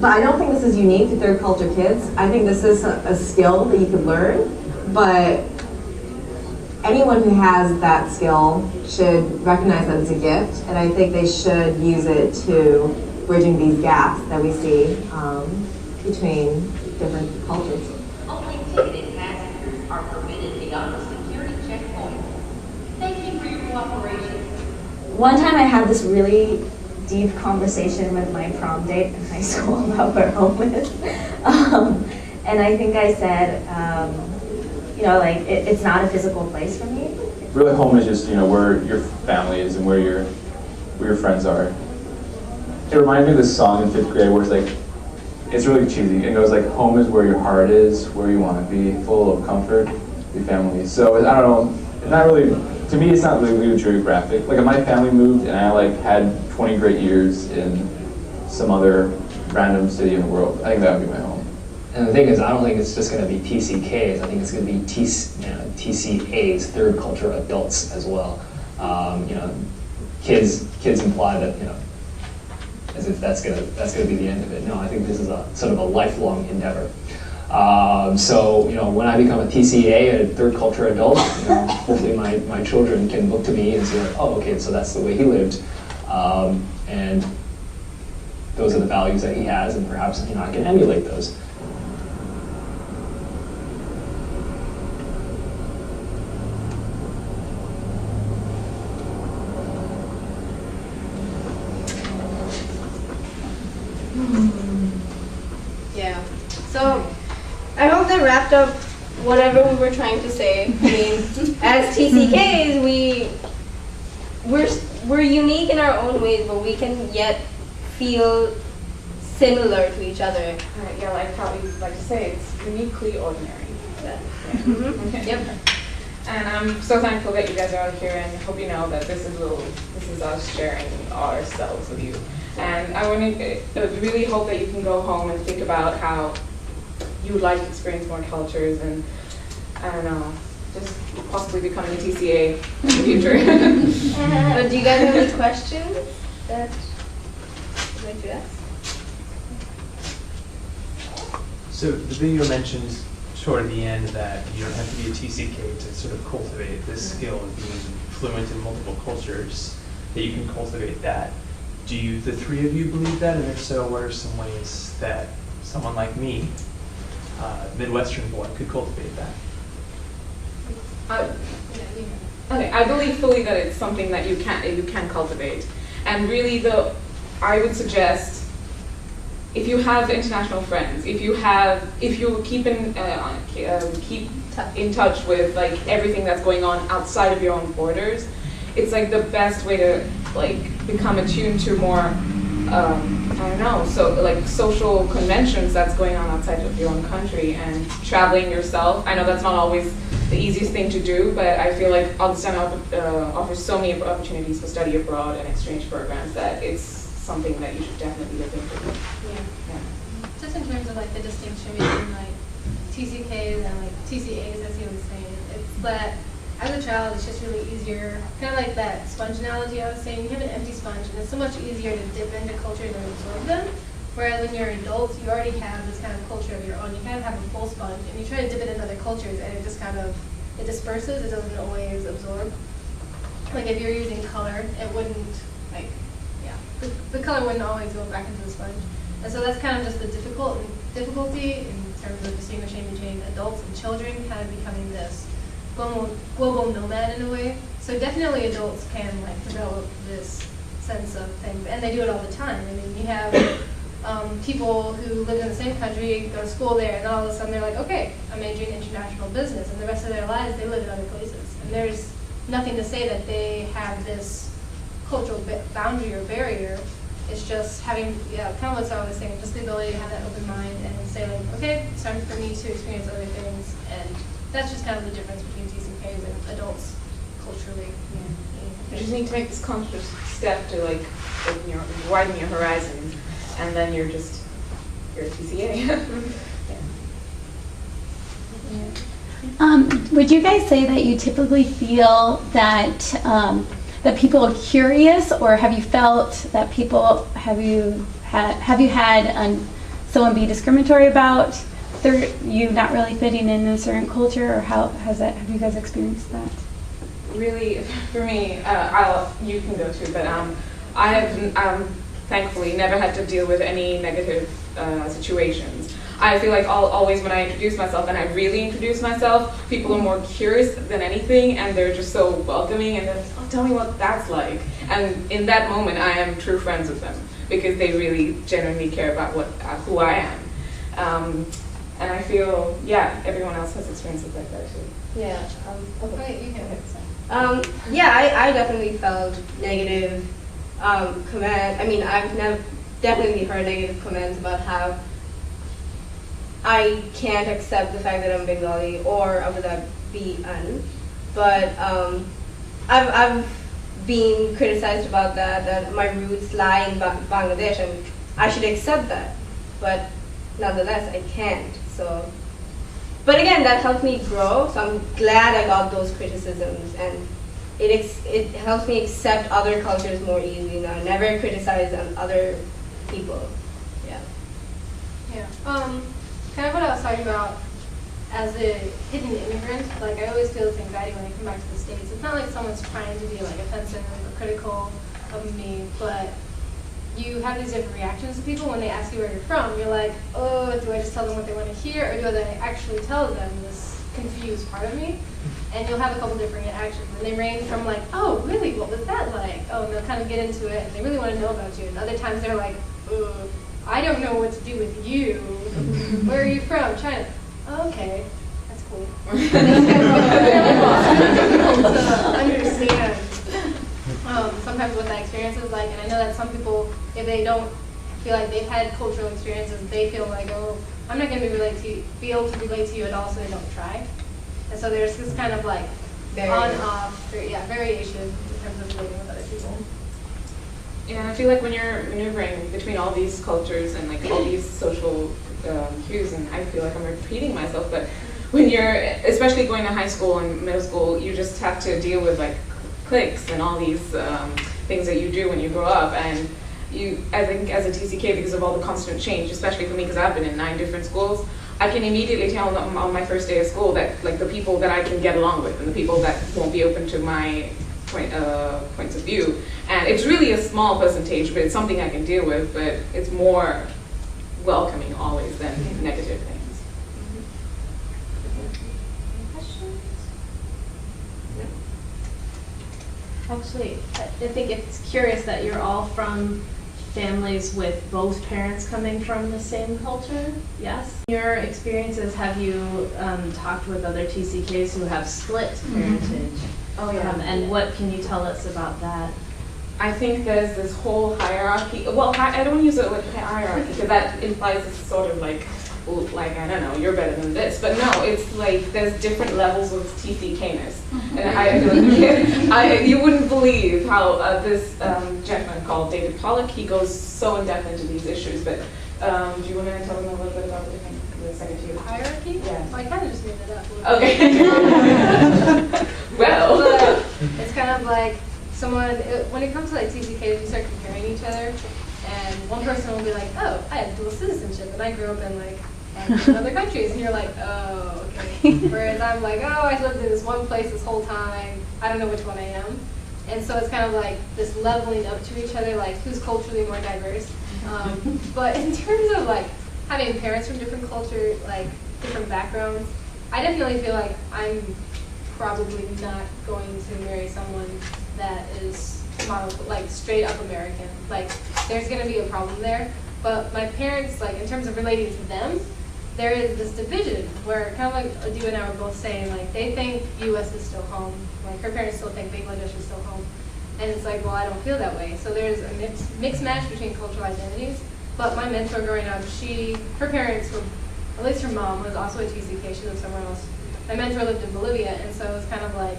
But I don't think this is unique to third culture kids. I think this is a skill that you could learn, but anyone who has that skill should recognize that it's a gift, and I think they should use it to bridging these gaps that we see between different cultures. Only ticketed passengers are permitted beyond the security checkpoint. Thank you for your cooperation. One time I had this really deep conversation with my prom date in high school about where home is. And I think I said, it's not a physical place for me. Really, home is just where your family is and where your friends are. It reminded me of this song in 5th grade where it's like, it's really cheesy. It goes like, home is where your heart is, where you want to be, full of comfort, your family. So I don't know, it's not really, to me it's not really geographic. Like if my family moved and I had 20 great years in some other random city in the world, I think that would be my home. And the thing is, I don't think it's just going to be TCKs. I think it's going to be TCAs, third culture adults as well. Kids imply that as if that's going to be the end of it. No, I think this is a sort of a lifelong endeavor. So when I become a TCA, a third culture adult, hopefully my children can look to me and say, oh, okay, so that's the way he lived, and those are the values that he has, and perhaps I can emulate those. Yeah. So I hope that wrapped up whatever we were trying to say. I mean, as TCKs, we're unique in our own ways, but we can yet feel similar to each other. Yeah, like how we like to say, it's uniquely ordinary. Yeah. Okay. Yep. And I'm so thankful that you guys are out here, and hope you know that this is us sharing ourselves with you. And I really hope that you can go home and think about how you would like to experience more cultures, and I don't know, just possibly becoming a TCA in the future. Do you guys have any questions that you'd like to ask? So the video mentioned toward the end that you don't have to be a TCK to sort of cultivate this skill of being fluent in multiple cultures, that you can cultivate that. Do you, the three of you, believe that? And if so, what are some ways that someone like me, Midwestern boy, could cultivate that? Okay, I believe fully that it's something that you can cultivate, and really, I would suggest, if you have international friends, if you keep in touch with like everything that's going on outside of your own borders, it's like the best way to become attuned to more, I don't know, so like social conventions that's going on outside of your own country, and traveling yourself. I know that's not always the easiest thing to do, but I feel like Augustana offers so many opportunities for study abroad and exchange programs that it's something that you should definitely look into. Yeah. Just in terms of like the distinction between like TCKs and like TCAs, as he was saying, it's that as a child, it's just really easier, kind of like that sponge analogy I was saying. You have an empty sponge, and it's so much easier to dip into cultures and absorb them. Whereas when you're adults, you already have this kind of culture of your own. You kind of have a full sponge, and you try to dip it in other cultures, and it just kind of, it disperses. It doesn't always absorb. Like if you're using color, it wouldn't, like, yeah, the color wouldn't always go back into the sponge. And so that's kind of just the difficulty in terms of distinguishing between adults and children, kind of becoming this global nomad in a way. So definitely adults can like develop this sense of things, and they do it all the time. I mean, you have people who live in the same country, go to school there, and all of a sudden they're like, okay, I'm majoring in international business, and the rest of their lives they live in other places. And there's nothing to say that they have this cultural boundary or barrier. It's just having, kind of what Savi was saying, just the ability to have that open mind and say like, okay, it's time for me to experience other things, and that's just kind of the difference between TCKs and adults culturally. You just need to make this conscious step to like widen your horizons, and then you're a TCA. Yeah. Would you guys say that you typically feel that that people are curious, or have you felt that people have you had someone be discriminatory about you not really fitting in a certain culture, or have you guys experienced that? Really, for me, you can go too, but I have thankfully never had to deal with any negative situations. I feel like always when I introduce myself, and I really introduce myself, people are more curious than anything, and they're just so welcoming, and they're like, oh, tell me what that's like. And in that moment, I am true friends with them, because they really genuinely care about who I am. And I feel, yeah, everyone else has experiences like that too. Yeah. Okay, you can hit Yeah, I definitely felt negative comment. I mean, I've definitely heard negative comments about how I can't accept the fact that I'm Bengali or Abu Dhabi, but I've been criticized about that my roots lie in Bangladesh, and I should accept that, but nonetheless I can't. So, but again, that helped me grow. So I'm glad I got those criticisms, and it helps me accept other cultures more easily now. Never criticize other people. Yeah. Yeah. Kind of what I was talking about as a hidden immigrant. Like, I always feel this anxiety when I come back to the States. It's not like someone's trying to be like offensive or critical of me, but you have these different reactions to people when they ask you where you're from. You're like, oh, do I just tell them what they want to hear, or do I actually tell them this confused part of me? And you'll have a couple different reactions, and they range from like, oh, really, what was that like? Oh, and they'll kind of get into it, and they really want to know about you. And other times they're like, I don't know what to do with you. Where are you from? China. Oh, okay, that's cool. It's difficult to understand sometimes what that experience is like, and I know that some people, if they don't feel like they've had cultural experiences, they feel like, oh, I'm not going to be able to relate to you at all, so they don't try. And so there's this kind of like on-off, variation in terms of relating with other people. Yeah, I feel like when you're maneuvering between all these cultures and like all these social cues, and I feel like I'm repeating myself, but when you're, especially going to high school and middle school, you just have to deal with like cliques and all these things that you do when you grow up. And I think as a TCK, because of all the constant change, especially for me, because I've been in 9 different schools, I can immediately tell them on my first day of school that like the people that I can get along with and the people that won't be open to my points of view. And it's really a small percentage, but it's something I can deal with, but it's more welcoming always than negative things. Actually, I think it's curious that you're all from families with both parents coming from the same culture. Yes. Your experiences, have you talked with other TCKs who have split parentage? Oh yeah. And what can you tell us about that? I think there's this whole hierarchy. Well, I don't use it with hierarchy because that implies it's sort of like I don't know, you're better than this. But no, it's like there's different levels of TCK-ness. And I feel like you wouldn't believe how this gentleman called David Pollock, he goes so in depth into these issues. But do you want to tell them a little bit about the second tier? Hierarchy? Yeah. Well, I kind of just made that up. Okay. Well. It's kind of like when it comes to like TCKs, you start comparing each other, and one person will be like, oh, I have dual citizenship, and I grew up in like other countries, and you're like, oh, okay. Whereas I'm like, oh, I lived in this one place this whole time, I don't know which one I am. And so it's kind of like this leveling up to each other, like who's culturally more diverse. But in terms of like having parents from different cultures, like different backgrounds, I definitely feel like I'm probably not going to marry someone that is like straight up American. Like there's gonna be a problem there. But my parents, like in terms of relating to them, there is this division where kind of like Adiba and I were both saying, like they think US is still home. Like her parents still think Bangladesh is still home. And it's like, well, I don't feel that way. So there's a mixed match between cultural identities. But my mentor growing up, her parents were, at least her mom was also a TCK, she lived somewhere else. My mentor lived in Bolivia, and so it was kind of like,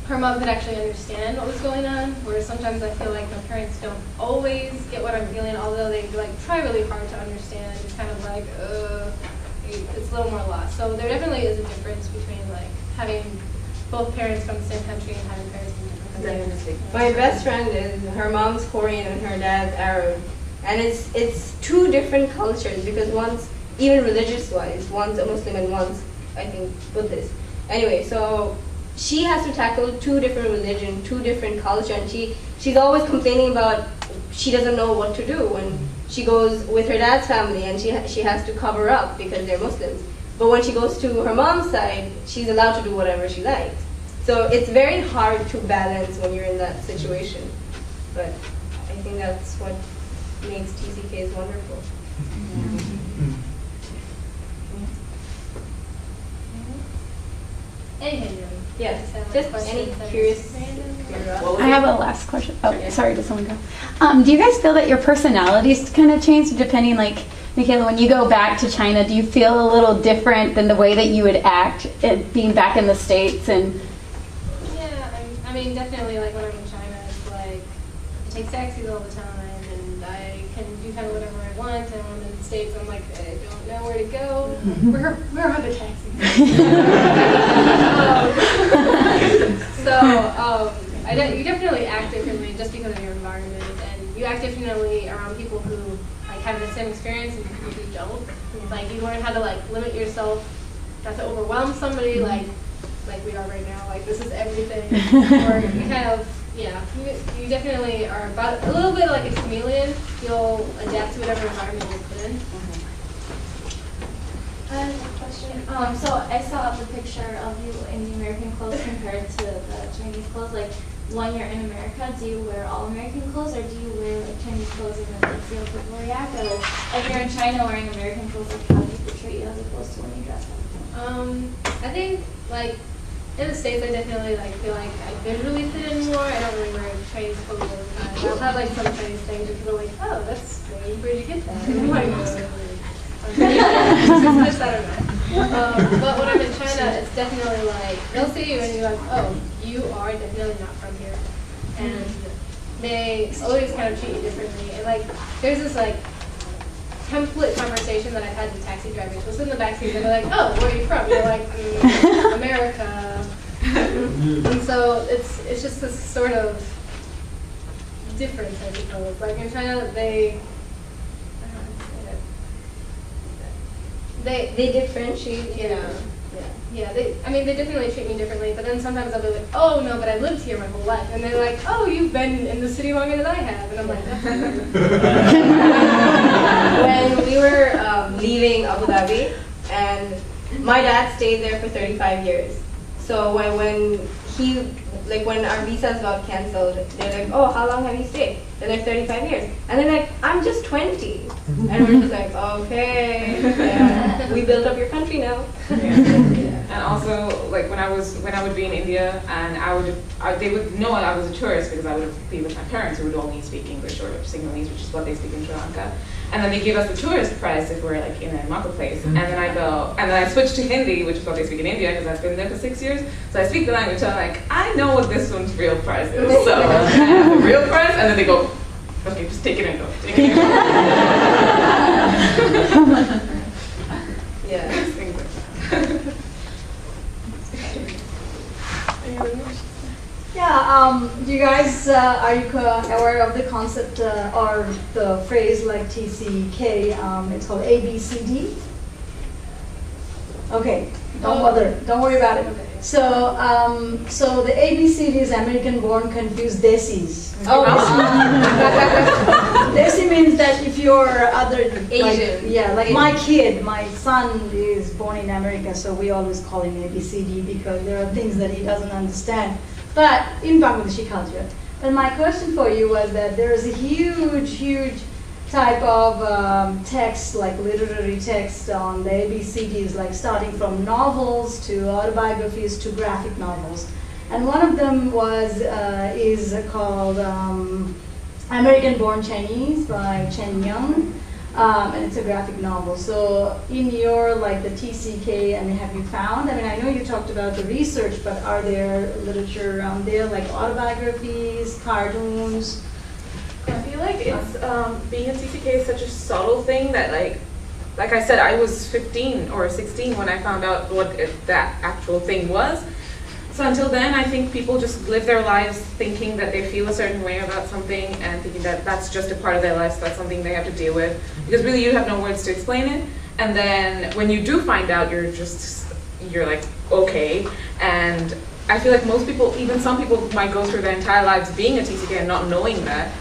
her mom could actually understand what was going on, whereas sometimes I feel like my parents don't always get what I'm feeling, although they like try really hard to understand. It's kind of like, it's a little more lost. So there definitely is a difference between like having both parents from the same country and having parents from different countries. My best friend is, her mom's Korean and her dad's Arab. And it's two different cultures because one's, even religious-wise, one's a Muslim and one's, I think, Buddhist. Anyway, so she has to tackle two different religions, two different culture, and she's always complaining about she doesn't know what to do when she goes with her dad's family and she has to cover up because they're Muslims. But when she goes to her mom's side, she's allowed to do whatever she likes. So it's very hard to balance when you're in that situation. But I think that's what makes TCKs wonderful. Yes, just any curious. I have a last question. Oh, sorry, does someone go? Do you guys feel that your personalities kind of change depending, like, Michaila, when you go back to China, do you feel a little different than the way that you would act being back in the States? And yeah, I mean, definitely, like, when I'm in China, it's like, I take taxis all the time, and I can do kind of whatever I want, and when I'm in the States, I'm like, I don't know where to go. Where are the taxis? You definitely act differently just because of your environment, and you act differently around people who like have the same experience and people who don't. Like you learn how to like limit yourself, not to overwhelm somebody like we are right now. Like this is everything, or you kind of you definitely are about a little bit like a chameleon. You'll adapt to whatever environment you're put in. I have a question. So I saw the picture of you in the American clothes compared to the Chinese clothes. Like when you're in America, do you wear all American clothes or do you wear like Chinese clothes and then like see how people react? Or like if you're in China wearing American clothes, like how do people treat you as opposed to when you dress up? I think like in the States, I definitely like feel like I visually fit in more. I don't really wear Chinese clothes all the time. I'll have like some Chinese things that people are like, oh, that's strange. Where'd you get that? And I'm like, but when I'm in China, it's definitely like, they'll see you and you're like, oh, you are definitely not from here. And they always kind of treat you differently. And like, there's this like template conversation that I've had with taxi drivers. We'll sit in the backseat and they're like, oh, where are you from? You're like, America. And so it's just this sort of difference, I suppose. Like in China, they differentiate. Yeah. They definitely treat me differently. But then sometimes I'll be like, oh no, but I lived here my whole life. And they're like, oh, you've been in the city longer than I have. And I'm like, when we were leaving Abu Dhabi, and my dad stayed there for 35 years. So when our visas got canceled, they're like, oh, how long have you stayed? They're like 35 years. And they're like, I'm just 20. And we're just like, okay, yeah, we built up your country now. And also, like when I would be in India, and they would know I was a tourist because I would be with my parents who would only speak English or Sinhalese, which is what they speak in Sri Lanka. And then they give us the tourist price if we're like in a marketplace. And then I switch to Hindi, which is what they speak in India because I've been there for 6 years. So I speak the language, so I'm like, I know what this one's real price is. So I have the real price, and then they go, okay, just take it and go. Take it and go. Yeah. Things like that. Yeah, you guys, are you aware of the concept or the phrase like TCK? It's called ABCD. Okay, don't bother, don't worry about it. So, so the ABCD is American-born confused Desis. Oh, Desi means that if you're other Asian. Like my kid, my son is born in America, so we always call him ABCD because there are things that he doesn't understand. But in Bangladeshi culture. But my question for you was that there is a huge type of text, like literary text on the ABCDs, like starting from novels to autobiographies to graphic novels. And one of them is called American-Born Chinese by Chen Young. And it's a graphic novel. So in your, like the TCK, have you found, I know you talked about the research, but are there literature around there, like autobiographies, cartoons? I feel like it's, being a TCK is such a subtle thing that like, like I said, I was 15 or 16 when I found out what that actual thing was. So until then, I think people just live their lives thinking that they feel a certain way about something and thinking that that's just a part of their lives, that's something they have to deal with. Because really you have no words to explain it. And then when you do find out, you're like, okay. And I feel like most people, even some people might go through their entire lives being a TCK and not knowing that.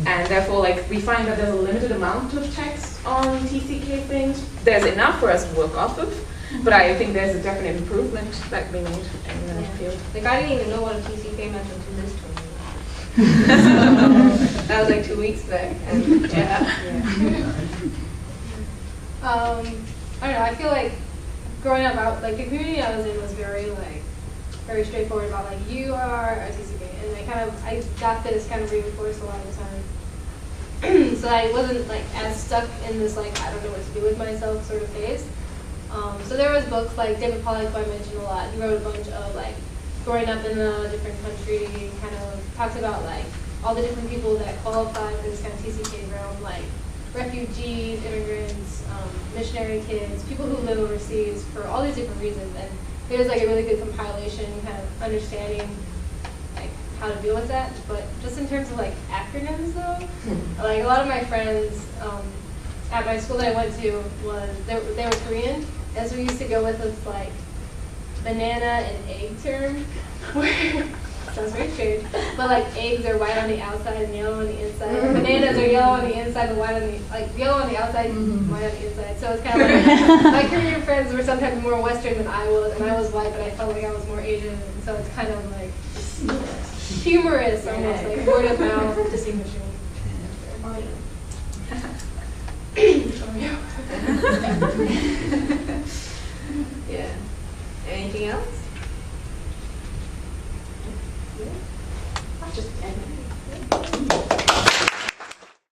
And therefore, like, we find that there's a limited amount of text on TCK things. There's enough for us to work off of. But I think there's a definite improvement that we made in the field. Like, I didn't even know what a TCK meant until this tournament. That was like 2 weeks back. And yeah. I don't know, I feel like growing up, like the community I was in was very straightforward about like, you are a TCK. And I got this kind of reinforced a lot of the time. So I wasn't like as stuck in this like, I don't know what to do with myself sort of phase. So there was books like David Pollack, who I mentioned a lot. He wrote a bunch of like growing up in a different country, kind of talks about like all the different people that qualify for this kind of TCK realm, like refugees, immigrants, missionary kids, people who live overseas for all these different reasons. And it was like a really good compilation, kind of understanding like how to deal with that. But just in terms of like acronyms though, like a lot of my friends at my school that I went to they were Korean. And so we used to go with this like banana and egg term, where sounds very strange, but like eggs are white on the outside and yellow on the inside. Bananas are yellow on the inside and white on the yellow on the outside and white on the inside. So it's kind of like my Korean friends were sometimes more Western than I was, and I was white, but I felt like I was more Asian. And so it's kind of like humorous, almost like word of mouth distinguishing. Yeah. Anything else? Just